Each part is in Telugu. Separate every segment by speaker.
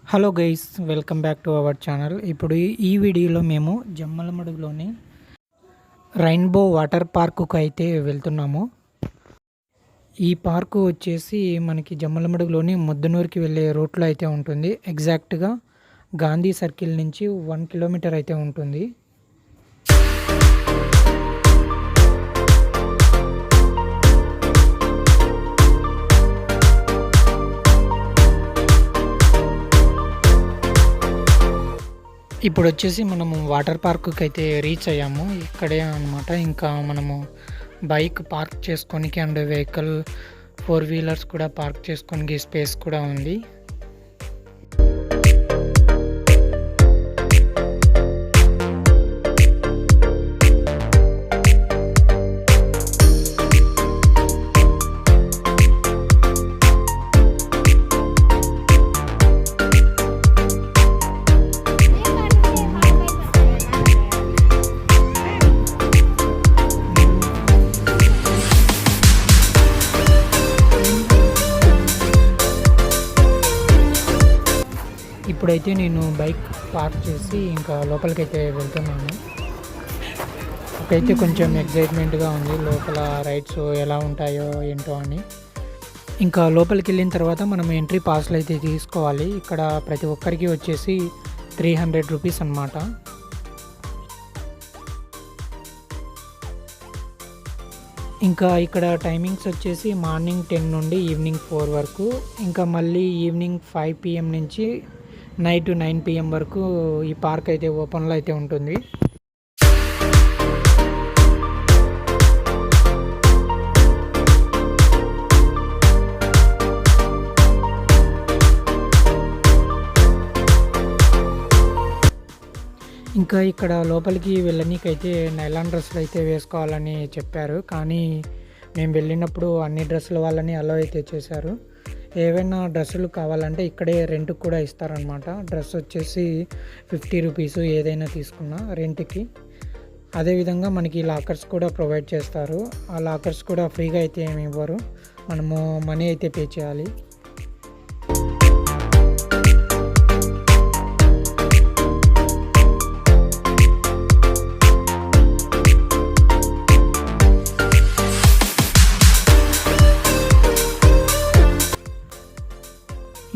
Speaker 1: Hello guys, welcome back to our channel. ఇప్పుడు ఈ వీడియోలో మేము జమ్మలమడుగులోని రెయిన్బో వాటర్ పార్కుకు అయితే వెళ్తున్నాము. ఈ పార్కు వచ్చేసి మనకి జమ్మలమడుగులోని ముద్దనూరుకి వెళ్ళే రూట్లో అయితే ఉంటుంది. ఎగ్జాక్ట్గా గాంధీ సర్కిల్ నుంచి 1 కిలోమీటర్ అయితే ఉంటుంది. ఇప్పుడు వచ్చేసి మనము వాటర్ పార్కుకి అయితే రీచ్ అయ్యాము. ఇక్కడే అనమాట. ఇంకా మనము బైక్ పార్క్ చేసుకోనికి అండ్ వెహికల్ 4 వీలర్స్ కూడా పార్క్ చేసుకోనికి స్పేస్ కూడా ఉంది. ఇప్పుడైతే నేను బైక్ పార్క్ చేసి ఇంకా లోపలికైతే వెళ్తున్నాను. ఇప్పుడైతే కొంచెం ఎగ్జైట్మెంట్గా ఉంది, లోపల రైడ్స్ ఎలా ఉంటాయో ఏంటో అని. ఇంకా లోపలికి వెళ్ళిన తర్వాత మనం ఎంట్రీ పాస్లు అయితే తీసుకోవాలి. ఇక్కడ ప్రతి ఒక్కరికి వచ్చేసి 300 రూపీస్ అన్నమాట. ఇంకా ఇక్కడ టైమింగ్స్ వచ్చేసి మార్నింగ్ 10 నుండి ఈవినింగ్ 4 వరకు, ఇంకా మళ్ళీ ఈవినింగ్ 5 PM నుంచి నైట్ 9 PM వరకు ఈ పార్క్ అయితే ఓపెన్లో అయితే ఉంటుంది. ఇంకా ఇక్కడ లోపలికి వెళ్ళనీకైతే నైలాన్ డ్రెస్సులు అయితే వేసుకోవాలని చెప్పారు, కానీ మేము వెళ్ళినప్పుడు అన్ని డ్రెస్సుల వాళ్ళని అలో అయితే చేశారు. ఏవైనా డ్రెస్సులు కావాలంటే ఇక్కడే రెంట్కి కూడా ఇస్తారనమాట. డ్రెస్ వచ్చేసి 50 రూపీస్ ఏదైనా తీసుకున్నా రెంట్కి. అదేవిధంగా మనకి లాకర్స్ కూడా ప్రొవైడ్ చేస్తారు. ఆ లాకర్స్ కూడా ఫ్రీగా అయితే ఏమి ఇవ్వరు, మనము మనీ అయితే పే చేయాలి.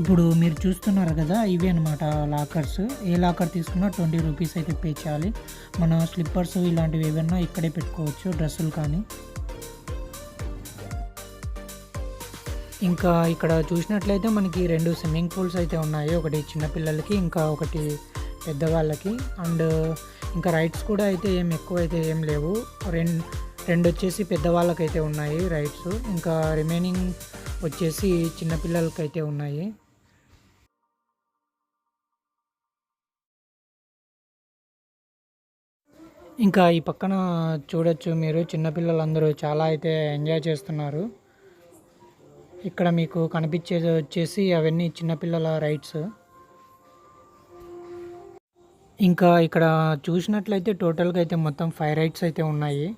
Speaker 1: ఇప్పుడు మీరు చూస్తున్నారు కదా, ఇవి అనమాట లాకర్స్. ఏ లాకర్ తీసుకున్నా 20 రూపీస్ అయితే పే చేయాలి. మన స్లిప్పర్స్ ఇలాంటివి ఏవైనా ఇక్కడే పెట్టుకోవచ్చు, డ్రెస్సులు కానీ. ఇంకా ఇక్కడ చూసినట్లయితే మనకి 2 స్విమ్మింగ్ పూల్స్ అయితే ఉన్నాయి, ఒకటి చిన్నపిల్లలకి ఇంకా ఒకటి పెద్దవాళ్ళకి. అండ్ ఇంకా రైడ్స్ కూడా అయితే ఎక్కువ అయితే ఏం లేవు. రెండు వచ్చేసి పెద్దవాళ్ళకైతే ఉన్నాయి రైడ్స్, ఇంకా రిమైనింగ్ వచ్చేసి చిన్నపిల్లలకైతే ఉన్నాయి. ఇంకా ఈ పక్కన చూడొచ్చు మీరు, చిన్నపిల్లలందరూ చాలా అయితే ఎంజాయ్ చేస్తున్నారు. ఇక్కడ మీకు కనిపించేది వచ్చేసి అవన్నీ చిన్నపిల్లల రైడ్స్. ఇంకా ఇక్కడ చూసినట్లయితే టోటల్గా అయితే మొత్తం 5 రైడ్స్ అయితే ఉన్నాయి.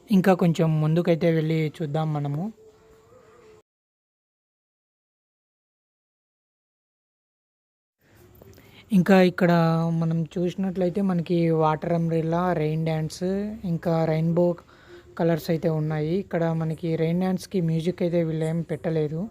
Speaker 1: ఇంకా కొంచెం ముందుకైతే వెళ్ళి చూద్దాం మనము. ఇంకా ఇక్కడ మనం చూసినట్లయితే మనకి వాటర్ అంబ్రెల్లా, రెయిన్ డ్యాన్స్, ఇంకా రెయిన్బో కలర్స్ అయితే ఉన్నాయి. ఇక్కడ మనకి రెయిన్ డ్యాన్స్కి మ్యూజిక్ అయితే వీళ్ళు ఏం పెట్టలేదు.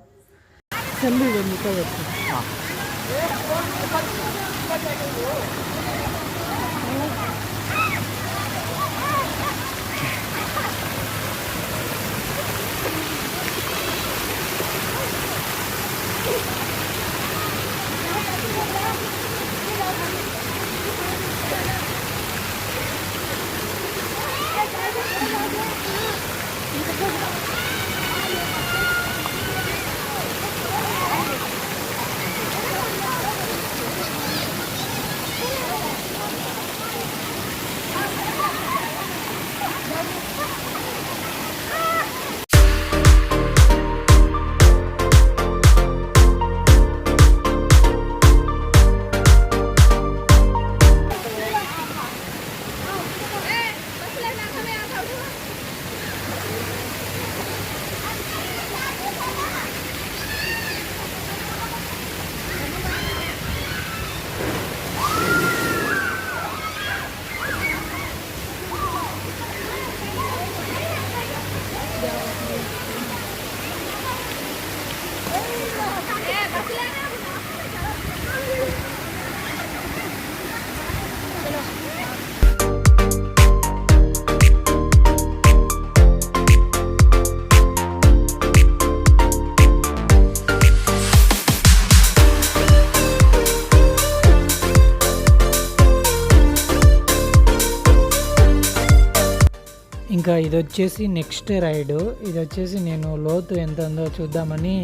Speaker 1: ఇంకా ఇది వచ్చేసి నెక్స్ట్ రైడు. ఇది వచ్చేసి నేను లోతు ఎంత ఉందో చూద్దామని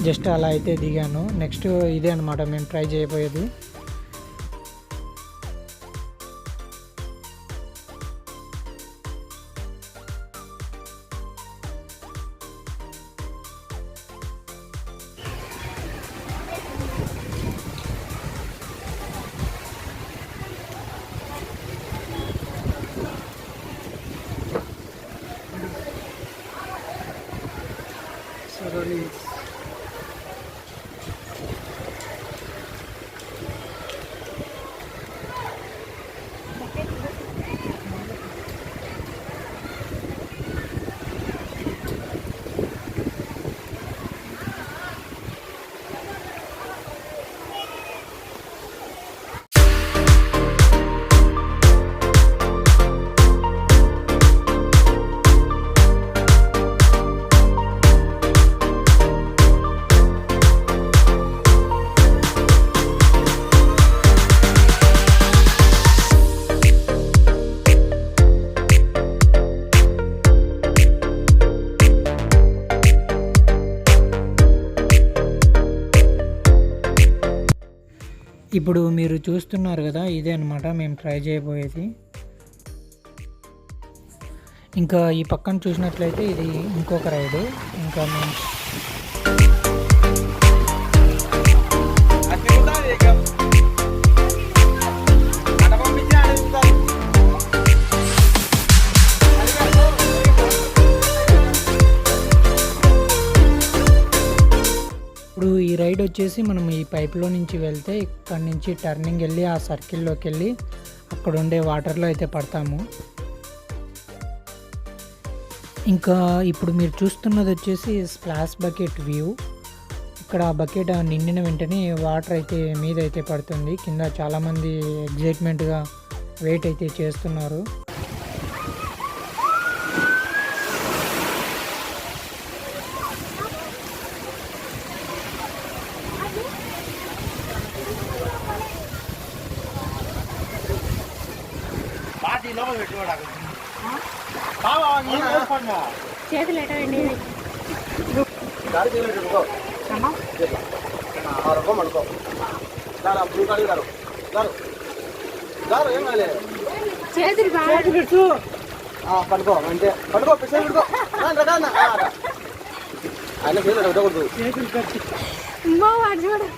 Speaker 1: జస్ట్ అలా అయితే దిగాను. నెక్స్ట్ ఇదే అనమాట మేము ట్రై చేయబోయేది. ఇప్పుడు మీరు చూస్తున్నారు కదా, ఇదే అనమాట మేము ట్రై చేయబోయేది. ఇంకా ఈ పక్కన చూసినట్లయితే ఇది ఇంకొక రైడు. ఇంకా మేము ఇప్పుడు ఈ రైడ్ వచ్చేసి మనం ఈ పైప్లో నుంచి వెళ్తే ఇక్కడ నుంచి టర్నింగ్ వెళ్ళి ఆ సర్కిల్లోకి వెళ్ళి అక్కడ ఉండే వాటర్లో అయితే పడతాము. ఇంకా ఇప్పుడు మీరు చూస్తున్నది వచ్చేసి స్ప్లాష్ బకెట్ వ్యూ. ఇక్కడ ఆ బకెట్ నిండిన వెంటనే వాటర్ అయితే మీద అయితే పడుతుంది. కింద చాలామంది ఎగ్జైట్మెంట్గా వెయిట్ అయితే చేస్తున్నారు.
Speaker 2: చేతులు ఎటండి చేతులు
Speaker 3: పడుకో అంటే పడుకో పడుకో ఆయన పెట్టకూడదు.
Speaker 2: వాడు చూడు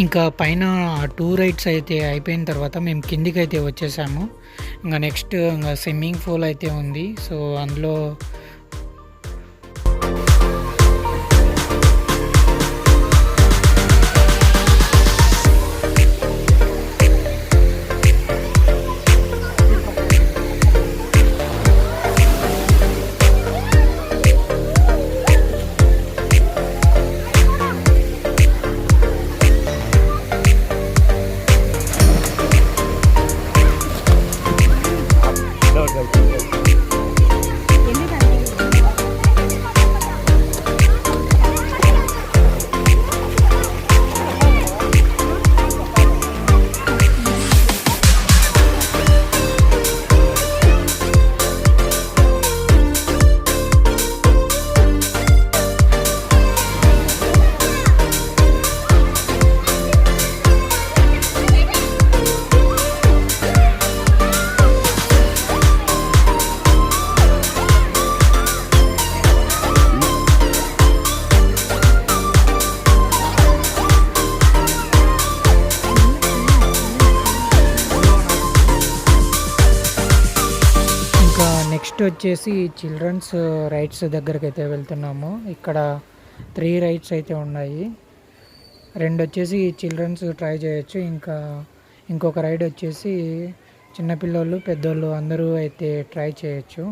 Speaker 1: ఇంకా పైన 2 రైడ్స్ అయితే అయిపోయిన తర్వాత మేము కిందికి అయితే వచ్చేసాము. ఇంకా నెక్స్ట్ ఇంకా స్విమ్మింగ్ పూల్ అయితే ఉంది. సో అందులో
Speaker 2: ఎందుకంటే
Speaker 1: నెక్స్ట్ వచ్చేసి చిల్డ్రన్స్ రైడ్స్ దగ్గరికి అయితే వెళ్తున్నాము. ఇక్కడ 3 రైడ్స్ అయితే ఉన్నాయి. 2 వచ్చేసి చిల్డ్రన్స్ ట్రై చేయొచ్చు. ఇంకొక రైడ్ వచ్చేసి చిన్నపిల్లలు పెద్దోళ్ళు అందరూ అయితే ట్రై చేయొచ్చు.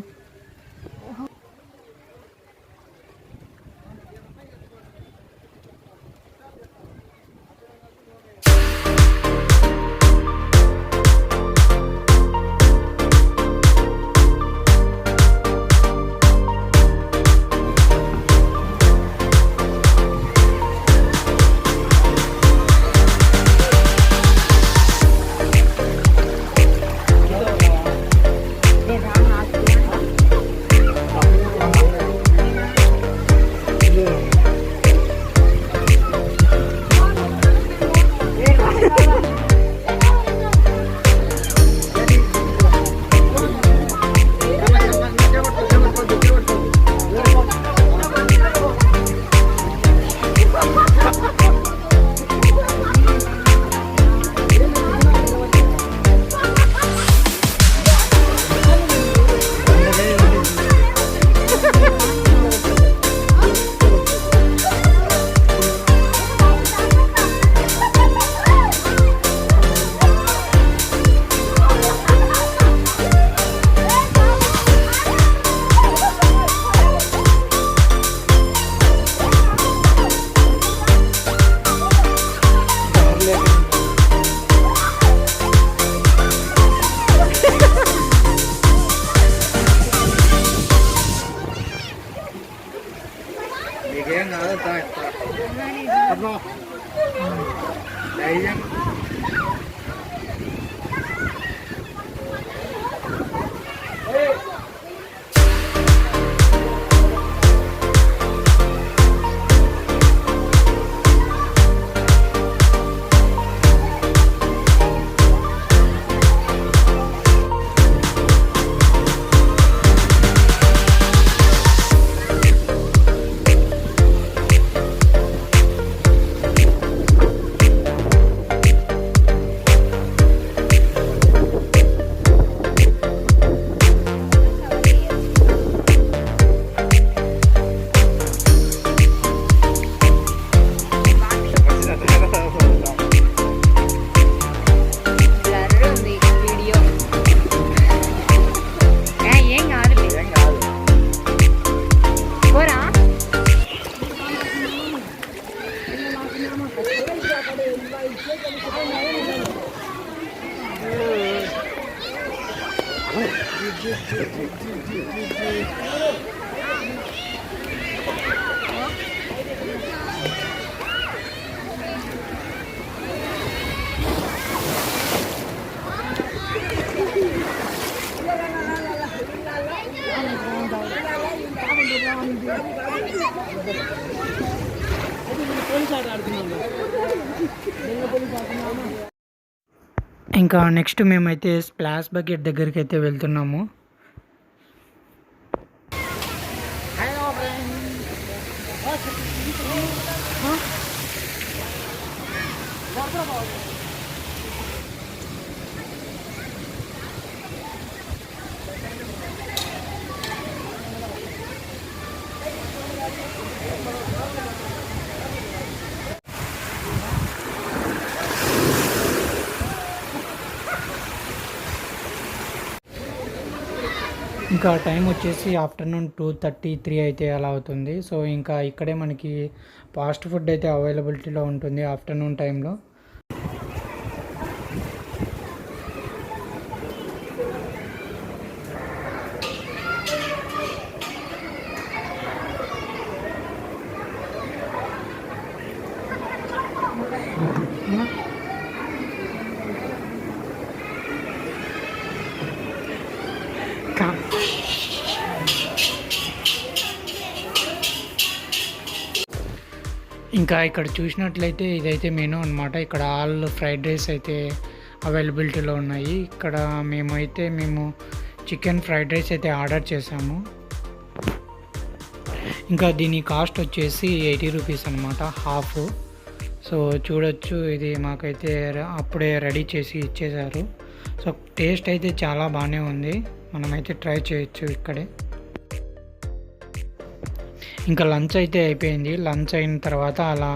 Speaker 1: ఇంకా నెక్స్ట్ మేమైతే స్ప్లాష్ బకెట్ దగ్గరికి అయితే వెళ్తున్నాము. ఇంకా టైం వచ్చేసి ఆఫ్టర్నూన్ 2:33 అయితే అలా అవుతుంది. సో ఇంకా ఇక్కడే మనకి ఫాస్ట్ ఫుడ్ అయితే అవైలబిలిటీలో ఉంటుంది ఆఫ్టర్నూన్ టైంలో. ఇంకా ఇక్కడ చూసినట్లయితే ఇదైతే మెనూ అనమాట. ఇక్కడ ఆల్ ఫ్రైడ్ రైస్ అయితే అవైలబిలిటీలో ఉన్నాయి. ఇక్కడ మేము చికెన్ ఫ్రైడ్ రైస్ అయితే ఆర్డర్ చేసాము. ఇంకా దీని కాస్ట్ వచ్చేసి 80 రూపీస్ అనమాట, హాఫ్. సో చూడొచ్చు, ఇది మాకైతే అప్పుడే రెడీ చేసి ఇచ్చేశారు. సో టేస్ట్ అయితే చాలా బాగానే ఉంది. మనమైతే ట్రై చేయొచ్చు ఇక్కడే. ఇంకా లంచ్ అయితే అయిపోయింది. లంచ్ అయిన తర్వాత అలా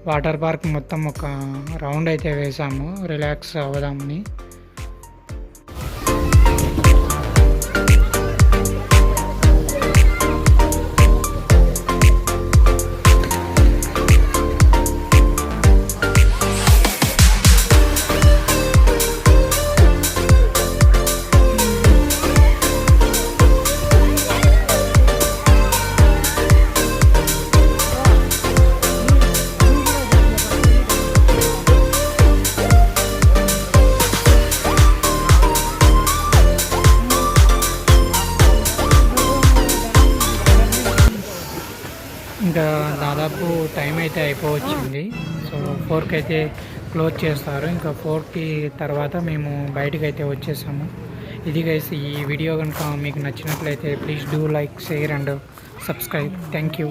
Speaker 1: వాటర్ పార్క్ మొత్తం ఒక రౌండ్ అయితే వేసాము రిలాక్స్ అవ్వదామని. ఇంకా దాదాపు టైం అయితే అయిపోవచ్చింది. సో 4కి అయితే క్లోజ్ చేస్తారు. ఇంకా 4కి తర్వాత మేము బయటకు అయితే వచ్చేసాము. ఇది గైస్, ఈ వీడియో కనుక మీకు నచ్చినట్లయితే please do like, share and subscribe. Thank you.